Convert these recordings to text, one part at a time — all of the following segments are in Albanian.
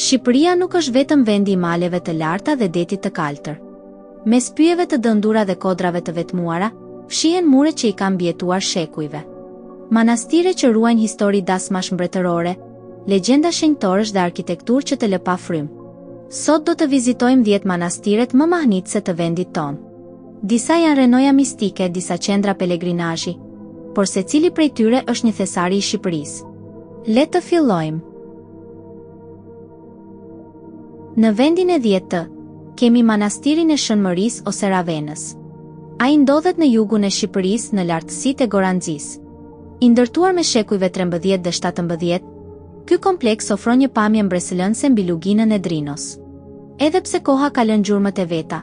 Shqipëria nuk është vetëm vendi I maleve të larta dhe detit të kaltër. Mes pyjeve të dëndura dhe kodrave të vetmuara, fshihen mure që I kanë mbjetuar shekujve. Manastire që ruajnë histori dasmash mbretërore, legjenda shenjtorësh dhe arkitekturë që të lë pa frym. Sot do të vizitojmë 10 manastiret më mahnitëse të vendit tonë. Disa janë renoja mistike, disa qendra pelegrinazhi, por secili prej tyre është një thesari I Shqipërisë. Le të fillojmë. Në vendin e 10 kemi manastirin e Shënmërisë ose Ravenës. Ai ndodhet në jugun e Shqipërisë në lartësitë e Goranxisë. I ndërtuar me shekujve 13 dhe 17, ky kompleks ofron një pamje mbresëlënse mbi luginën e Drinos. Edhe pse koha ka lënë gjurmët e veta,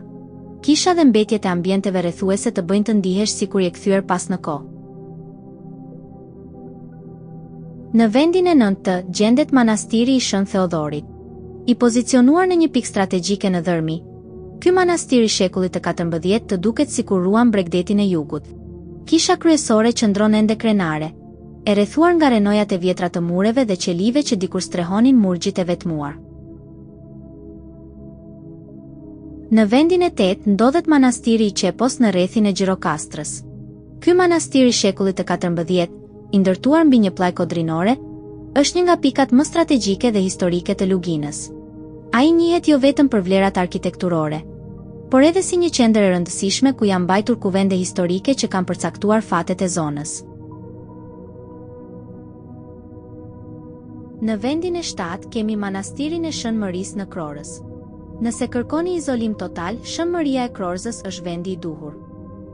kisha dhe mbetjet e ambienteve rrethuese të bëjnë të ndihesh sikur je kthyer pas në kohë. Në vendin e 9 gjendet manastiri I Shën Theodorit. I pozicionuar në një pikë strategjike në Dhërmi, ky manastir I shekullit të 14 të duket sikur ruan bregdetin e jugut. Kisha kryesore qëndron ende krenare, e rrethuar nga renojat e vjetra të mureve dhe qelive që dikur strehonin murgjit e vetmuar. Në vendin e 8 ndodhet manastiri I Qepos në rrethin e Gjirokastrës. Ky manastir I shekullit të 14, I ndërtuar mbi një pllaj kodrinore, është një nga pikat më strategjike dhe historike të luginës. Ai njihet jo vetëm për vlerat arkitekturore, por edhe si një qendër e rëndësishme ku janë mbajtur kuvende historike që kanë përcaktuar fatet e zonës. Në vendin e 7 kemi manastirin e Shënmërisë në Krorës. Nëse kërkoni izolim total, Shënmëria e Krorës është vendi I duhur.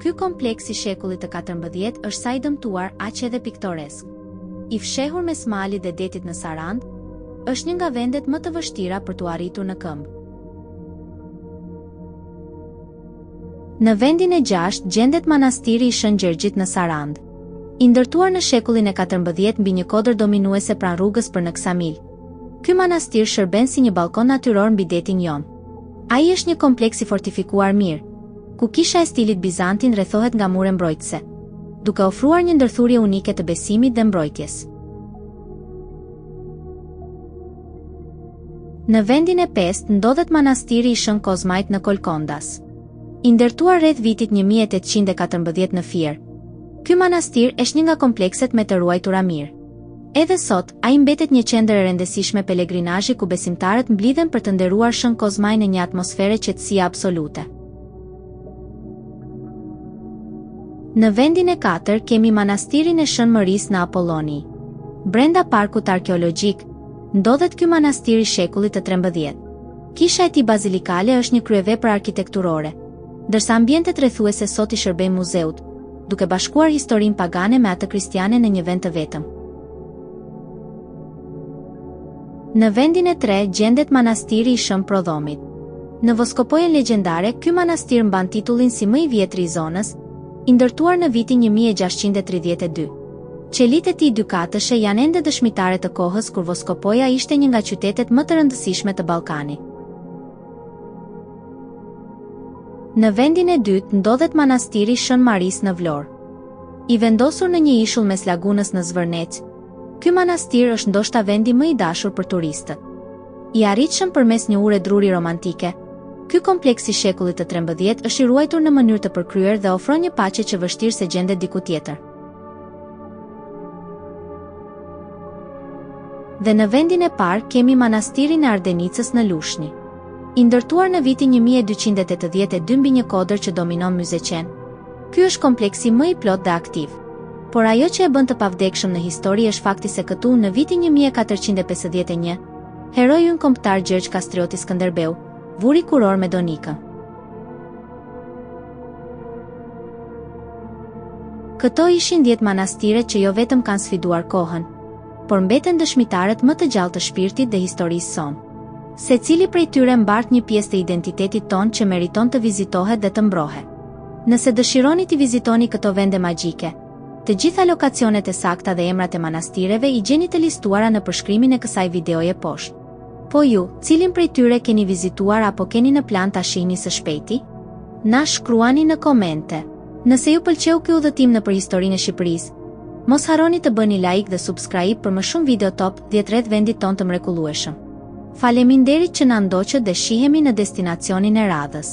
Ky kompleks I shekullit të 14 është sa I dëmtuar, aq edhe piktoresk. I fshehur mes malit dhe detit në Sarandë, është një nga vendet më të vështira për t'u arritur në këmbë. Në vendin e 6 gjendet manastiri I Shën Gjergjit në Sarandë. I ndërtuar në shekullin e 14 mbi një kodër dominuese pranë rrugës për në Ksamil, ky manastir shërben si një ballkon natyror mbi detin jon. Ai është një kompleks I fortifikuar mirë, ku kisha e stilit bizantin rrethohet nga mure mbrojtëse, duke ofruar një ndërthurje unike të besimit dhe mbrojtjes. Në vendin e 5 ndodhet manastiri I Shën Kozmajt në Kolkondas. I ndërtuar rreth vitit 1814 në Fier, ky manastir është një nga komplekset me të ruajtura mirë. Edhe sot, ai mbetet një qendër e rëndësishme pelegrinazhi ku besimtarët mblidhen për të nderuar Shën Kozmaj në një atmosferë qetësie absolute. Në vendin e 4 kemi manastirin e Shënmërisë në Apolloni. Brenda parkut arkeologjik ndodhet ky manastir I shekullit të 13. Kisha e tij bazilikale është një kryevepër arkitekturore, ndërsa ambientet rrethuese sot I shërbejnë muzeut, duke bashkuar historinë pagane me atë kristiane në një vend të vetëm. Në vendin e 3 gjendet manastiri I Shën Prodhomit. Në Voskopojen legjendare, ky manastir mban titullin si më I vjetri I zonës, I ndërtuar në vitin 1632. Qelitë e tij dykatëshe janë ende dëshmitare të kohës kur Voskopoja ishte një nga qytetet më të rëndësishme të Ballkanit. Në vendin e 2 ndodhet manastiri Shën Maris në Vlorë. I vendosur në një ishull mes lagunës në Zvërnec, ky manastir është ndoshta vendi më I dashur për turistët. I arritshëm përmes një ure druri romantike, ky kompleks I shekullit të 13 është I ruajtur në mënyrë të përkryer dhe ofron një paqe që vështirë se gjendet diku tjetër. Dhe në vendin e parë kemi manastirin e Ardenicës në Lushnjë. I ndërtuar në vitin 1282 mbi një kodër që dominon Myzeqen, ky është kompleksi më I plot dhe aktiv. Por ajo që e bën të pavdekshëm në histori është fakti se këtu në vitin 1451, heroi ynë kombëtar Gjergj Kastrioti Skënderbeu vuri kuror me Donikën. Këto ishin 10 manastire që jo vetëm kanë sfiduar kohën, por mbeten dëshmitarët më të gjallë të shpirtit dhe historisë sonë. Secili prej tyre mbart një pjesë të identitetit ton që meriton të vizitohet dhe të mbrohet. Nëse dëshironi të vizitoni këto vende magjike, të gjitha lokacionet e sakta dhe emrat e manastireve I gjeni të listuara në përshkrimin e kësaj videoje poshtë. Po ju, cilin prej tyre keni vizituar apo keni në plan ta shihni së shpejti? Na shkruani në komente. Nëse ju pëlqeu ky udhëtim në historinë e Shqipërisë, mos harroni të bëni like dhe subscribe për më shumë video top 10 rreth vendit ton të mrekullueshëm. Faleminderit që na ndoqët dhe shihemi në destinacionin e radhës.